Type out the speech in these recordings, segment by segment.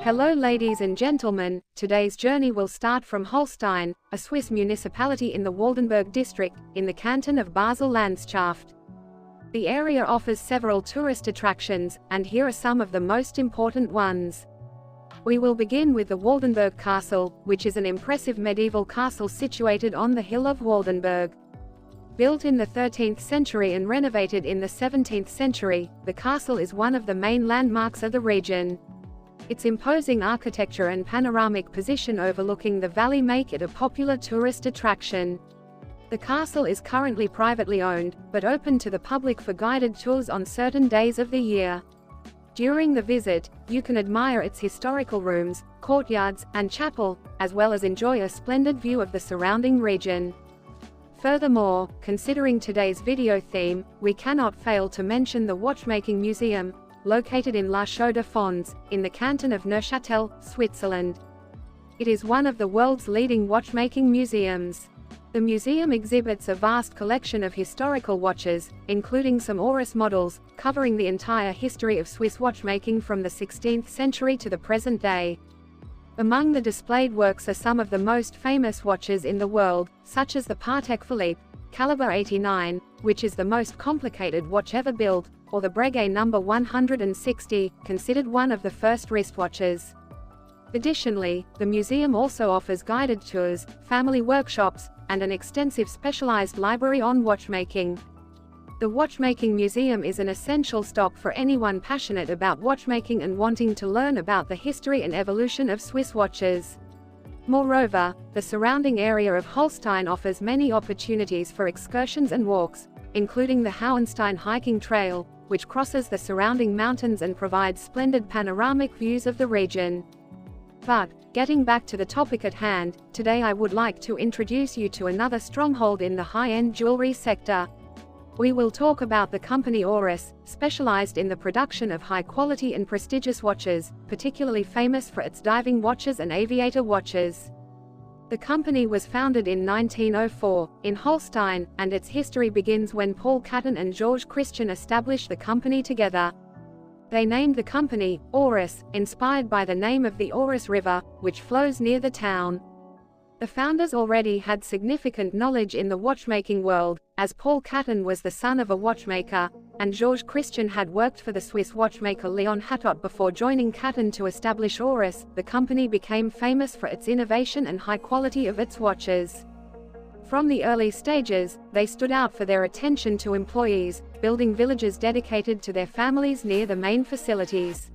Hello ladies and gentlemen, today's journey will start from Holstein, a Swiss municipality in the Waldenburg district, in the canton of Basel-Landschaft. The area offers several tourist attractions, and here are some of the most important ones. We will begin with the Waldenburg Castle, which is an impressive medieval castle situated on the hill of Waldenburg. Built in the 13th century and renovated in the 17th century, the castle is one of the main landmarks of the region. Its imposing architecture and panoramic position overlooking the valley make it a popular tourist attraction. The castle is currently privately owned, but open to the public for guided tours on certain days of the year. During the visit, you can admire its historical rooms, courtyards, and chapel, as well as enjoy a splendid view of the surrounding region. Furthermore, considering today's video theme, we cannot fail to mention the Watchmaking Museum, located in La Chaux-de-Fonds, in the canton of Neuchâtel, Switzerland. It is one of the world's leading watchmaking museums. The museum exhibits a vast collection of historical watches, including some Oris models, covering the entire history of Swiss watchmaking from the 16th century to the present day. Among the displayed works are some of the most famous watches in the world, such as the Patek Philippe, caliber 89, which is the most complicated watch ever built, or the Breguet number 160, considered one of the first wristwatches. Additionally, the museum also offers guided tours, family workshops, and an extensive specialized library on watchmaking. The Watchmaking Museum is an essential stop for anyone passionate about watchmaking and wanting to learn about the history and evolution of Swiss watches. Moreover, the surrounding area of Holstein offers many opportunities for excursions and walks, including the Hauenstein hiking trail, which crosses the surrounding mountains and provides splendid panoramic views of the region. But, getting back to the topic at hand, today I would like to introduce you to another stronghold in the high-end jewelry sector. We will talk about the company Oris, specialized in the production of high-quality and prestigious watches, particularly famous for its diving watches and aviator watches. The company was founded in 1904, in Holstein, and its history begins when Paul Caton and Georges Christian established the company together. They named the company Oris, inspired by the name of the Oris River, which flows near the town. The founders already had significant knowledge in the watchmaking world, as Paul Caton was the son of a watchmaker, and Georges Christian had worked for the Swiss watchmaker Léon Hattot before joining Caton to establish Oris. The company became famous for its innovation and high quality of its watches. From the early stages, they stood out for their attention to employees, building villages dedicated to their families near the main facilities.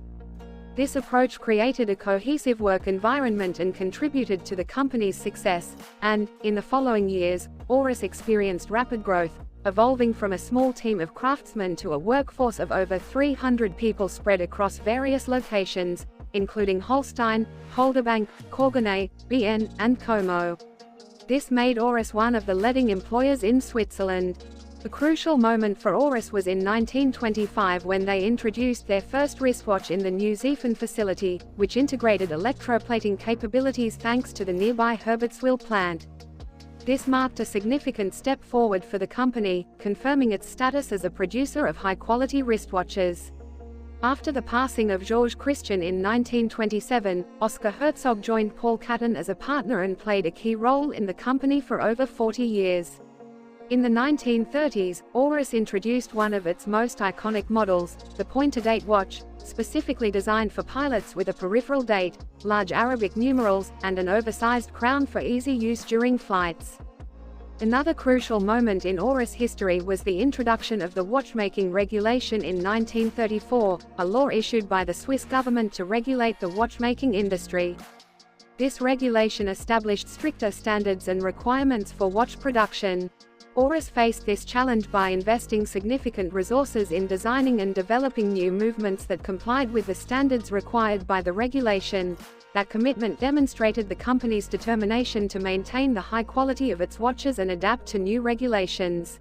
This approach created a cohesive work environment and contributed to the company's success, and, in the following years, Oris experienced rapid growth, evolving from a small team of craftsmen to a workforce of over 300 people spread across various locations, including Holstein, Holderbank, Courgenay, Bienne, and Como. This made Oris one of the leading employers in Switzerland. The crucial moment for Oris was in 1925 when they introduced their first wristwatch in the new Ziefen facility, which integrated electroplating capabilities thanks to the nearby Herbertswil plant. This marked a significant step forward for the company, confirming its status as a producer of high-quality wristwatches. After the passing of Georges Christian in 1927, Oskar Herzog joined Paul Caton as a partner and played a key role in the company for over 40 years. In the 1930s, Oris introduced one of its most iconic models, the pointer-date watch, specifically designed for pilots with a peripheral date, large Arabic numerals, and an oversized crown for easy use during flights. Another crucial moment in Oris history was the introduction of the watchmaking regulation in 1934, a law issued by the Swiss government to regulate the watchmaking industry. This regulation established stricter standards and requirements for watch production. Oris faced this challenge by investing significant resources in designing and developing new movements that complied with the standards required by the regulation. That commitment demonstrated the company's determination to maintain the high quality of its watches and adapt to new regulations.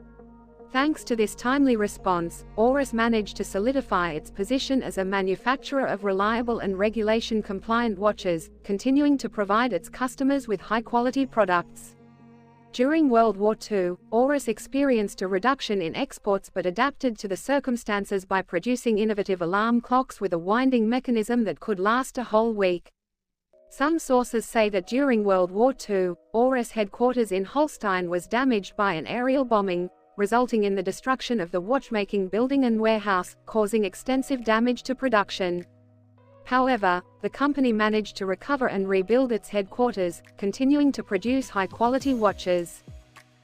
Thanks to this timely response, Oris managed to solidify its position as a manufacturer of reliable and regulation-compliant watches, continuing to provide its customers with high-quality products. During World War II, Oris experienced a reduction in exports but adapted to the circumstances by producing innovative alarm clocks with a winding mechanism that could last a whole week. Some sources say that during World War II, Oris headquarters in Holstein was damaged by an aerial bombing, resulting in the destruction of the watchmaking building and warehouse, causing extensive damage to production. However, the company managed to recover and rebuild its headquarters, continuing to produce high-quality watches.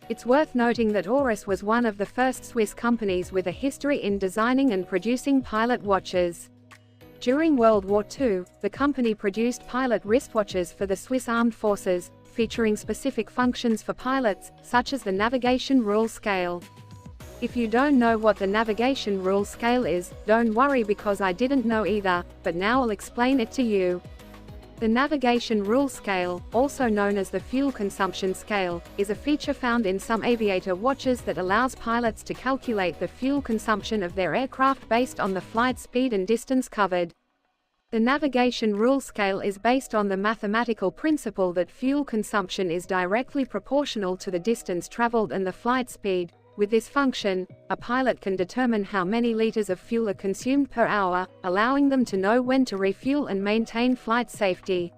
It's worth noting that Oris was one of the first Swiss companies with a history in designing and producing pilot watches. During World War II, the company produced pilot wristwatches for the Swiss Armed Forces, featuring specific functions for pilots, such as the navigation rule scale. If you don't know what the navigation rule scale is, don't worry because I didn't know either, but now I'll explain it to you. The navigation rule scale, also known as the fuel consumption scale, is a feature found in some aviator watches that allows pilots to calculate the fuel consumption of their aircraft based on the flight speed and distance covered. The navigation rule scale is based on the mathematical principle that fuel consumption is directly proportional to the distance traveled and the flight speed. With this function, a pilot can determine how many liters of fuel are consumed per hour, allowing them to know when to refuel and maintain flight safety.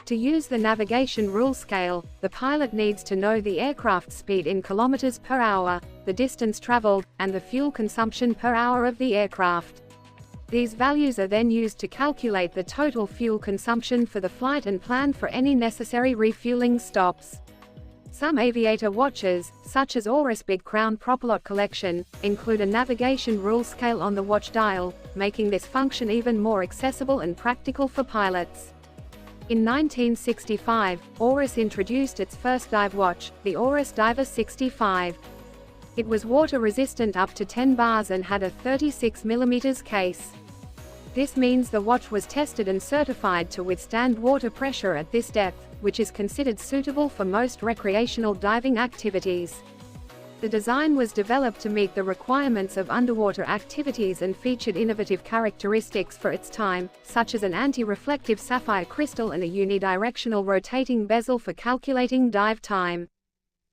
To use the navigation rule scale, the pilot needs to know the aircraft speed in kilometers per hour, the distance traveled, and the fuel consumption per hour of the aircraft. These values are then used to calculate the total fuel consumption for the flight and plan for any necessary refueling stops. Some aviator watches, such as Oris Big Crown Propelot Collection, include a navigation rule scale on the watch dial, making this function even more accessible and practical for pilots. In 1965, Oris introduced its first dive watch, the Oris Diver 65. It was water-resistant up to 10 bars and had a 36 mm case. This means the watch was tested and certified to withstand water pressure at this depth, which is considered suitable for most recreational diving activities. The design was developed to meet the requirements of underwater activities and featured innovative characteristics for its time, such as an anti-reflective sapphire crystal and a unidirectional rotating bezel for calculating dive time.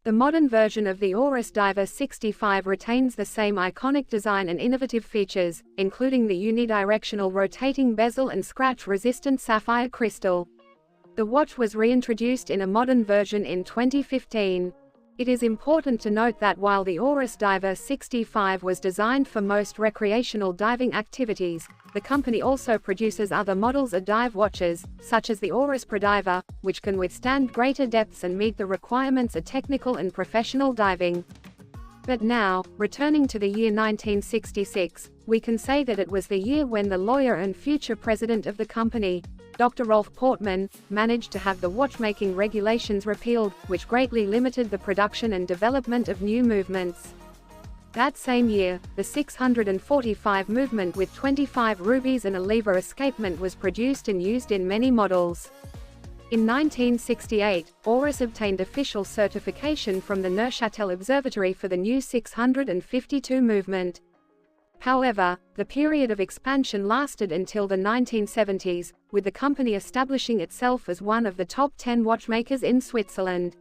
The modern version of the Oris Diver 65 retains the same iconic design and innovative features, including the unidirectional rotating bezel and scratch-resistant sapphire crystal. The watch was reintroduced in a modern version in 2015. It is important to note that while the Oris Diver 65 was designed for most recreational diving activities, the company also produces other models of dive watches, such as the Oris Prodiver, which can withstand greater depths and meet the requirements of technical and professional diving. But now, returning to the year 1966, we can say that it was the year when the lawyer and future president of the company, Dr. Rolf Portman, managed to have the watchmaking regulations repealed, which greatly limited the production and development of new movements. That same year, the 645 movement with 25 rubies and a lever escapement was produced and used in many models. In 1968, Oris obtained official certification from the Neuchâtel Observatory for the new 652 movement. However, the period of expansion lasted until the 1970s, with the company establishing itself as one of the top 10 watchmakers in Switzerland.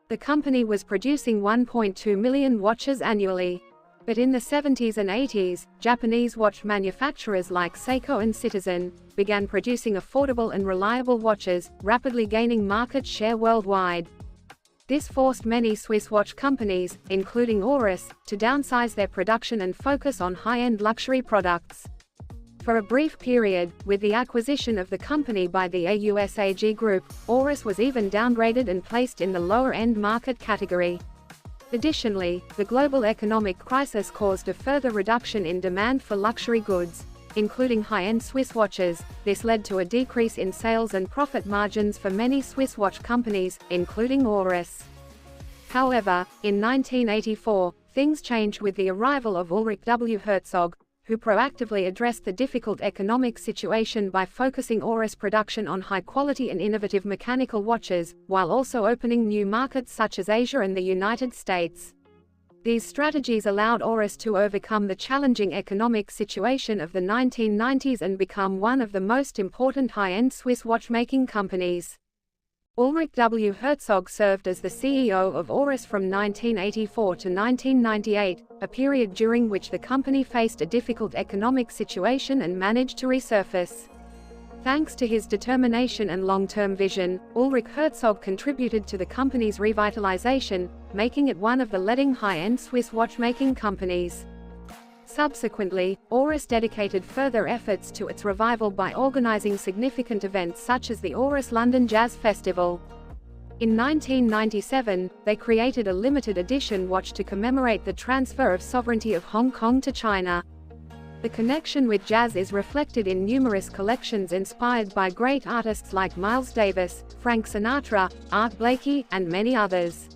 The company was producing 1.2 million watches annually. But in the 70s and 80s, Japanese watch manufacturers like Seiko and Citizen began producing affordable and reliable watches, rapidly gaining market share worldwide. This forced many Swiss watch companies, including Oris, to downsize their production and focus on high-end luxury products. For a brief period, with the acquisition of the company by the AUSAG Group, Oris was even downgraded and placed in the lower-end market category. Additionally, the global economic crisis caused a further reduction in demand for luxury goods, including high-end Swiss watches. This led to a decrease in sales and profit margins for many Swiss watch companies, including Oris. However, in 1984, things changed with the arrival of Ulrich W. Herzog, who proactively addressed the difficult economic situation by focusing Oris production on high-quality and innovative mechanical watches, while also opening new markets such as Asia and the United States. These strategies allowed Oris to overcome the challenging economic situation of the 1990s and become one of the most important high-end Swiss watchmaking companies. Ulrich W. Herzog served as the CEO of Oris from 1984 to 1998, a period during which the company faced a difficult economic situation and managed to resurface. Thanks to his determination and long-term vision, Ulrich Herzog contributed to the company's revitalization, making it one of the leading high-end Swiss watchmaking companies. Subsequently, Oris dedicated further efforts to its revival by organizing significant events such as the Oris London Jazz Festival. In 1997, they created a limited edition watch to commemorate the transfer of sovereignty of Hong Kong to China. The connection with jazz is reflected in numerous collections inspired by great artists like Miles Davis, Frank Sinatra, Art Blakey, and many others.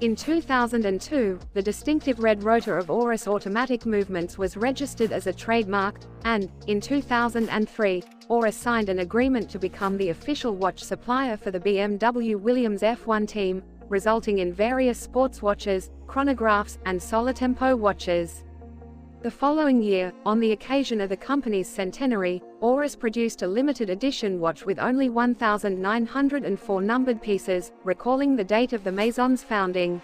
In 2002, the distinctive red rotor of Oris automatic movements was registered as a trademark, and, in 2003, Oris signed an agreement to become the official watch supplier for the BMW Williams F1 team, resulting in various sports watches, chronographs, and solar-tempo watches. The following year, on the occasion of the company's centenary, Oris produced a limited edition watch with only 1,904 numbered pieces, recalling the date of the Maison's founding.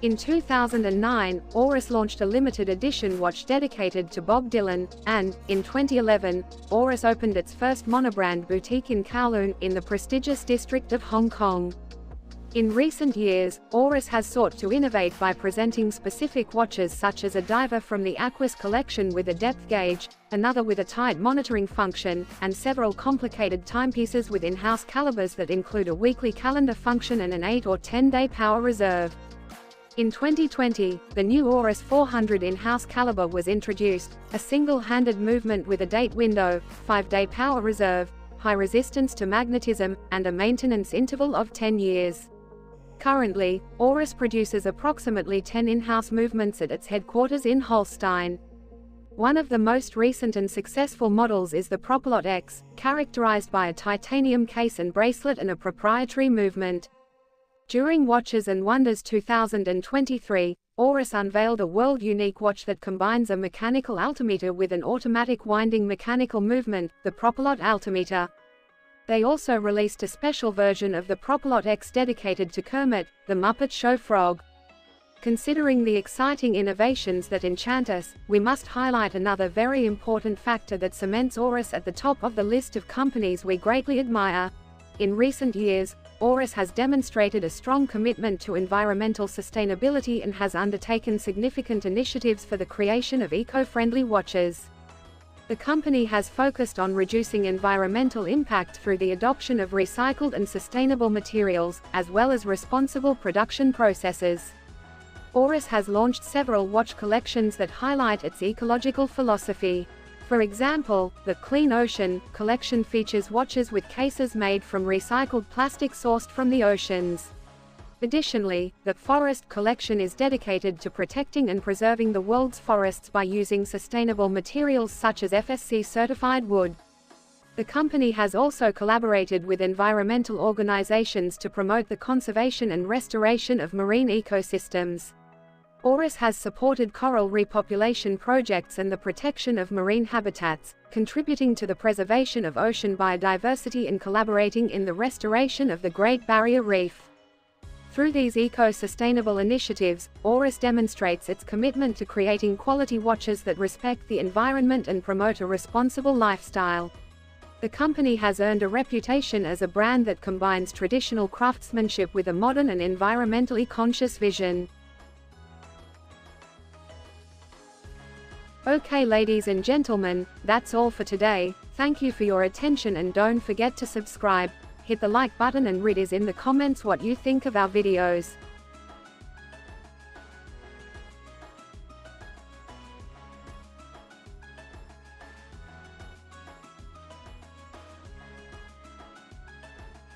In 2009, Oris launched a limited edition watch dedicated to Bob Dylan, and, in 2011, Oris opened its first monobrand boutique in Kowloon, in the prestigious district of Hong Kong. In recent years, Oris has sought to innovate by presenting specific watches such as a diver from the Aquis collection with a depth gauge, another with a tide monitoring function, and several complicated timepieces with in-house calibers that include a weekly calendar function and an 8 or 10-day power reserve. In 2020, the new Oris 400 in-house caliber was introduced, a single-handed movement with a date window, 5-day power reserve, high resistance to magnetism, and a maintenance interval of 10 years. Currently, Oris produces approximately 10 in-house movements at its headquarters in Holstein. One of the most recent and successful models is the Propylot X, characterized by a titanium case and bracelet and a proprietary movement. During Watches and Wonders 2023, Oris unveiled a world-unique watch that combines a mechanical altimeter with an automatic winding mechanical movement, the Propylot Altimeter. They also released a special version of the Propylot X dedicated to Kermit, the Muppet Show frog. Considering the exciting innovations that enchant us, we must highlight another very important factor that cements Oris at the top of the list of companies we greatly admire. In recent years, Oris has demonstrated a strong commitment to environmental sustainability and has undertaken significant initiatives for the creation of eco-friendly watches. The company has focused on reducing environmental impact through the adoption of recycled and sustainable materials, as well as responsible production processes. Oris has launched several watch collections that highlight its ecological philosophy. For example, the Clean Ocean collection features watches with cases made from recycled plastic sourced from the oceans. Additionally, the Forest collection is dedicated to protecting and preserving the world's forests by using sustainable materials such as FSC-certified wood. The company has also collaborated with environmental organizations to promote the conservation and restoration of marine ecosystems. Oris has supported coral repopulation projects and the protection of marine habitats, contributing to the preservation of ocean biodiversity and collaborating in the restoration of the Great Barrier Reef. Through these eco-sustainable initiatives, Oris demonstrates its commitment to creating quality watches that respect the environment and promote a responsible lifestyle. The company has earned a reputation as a brand that combines traditional craftsmanship with a modern and environmentally conscious vision. Okay, ladies and gentlemen, that's all for today. Thank you for your attention and don't forget to subscribe. Hit the like button and read us in the comments what you think of our videos.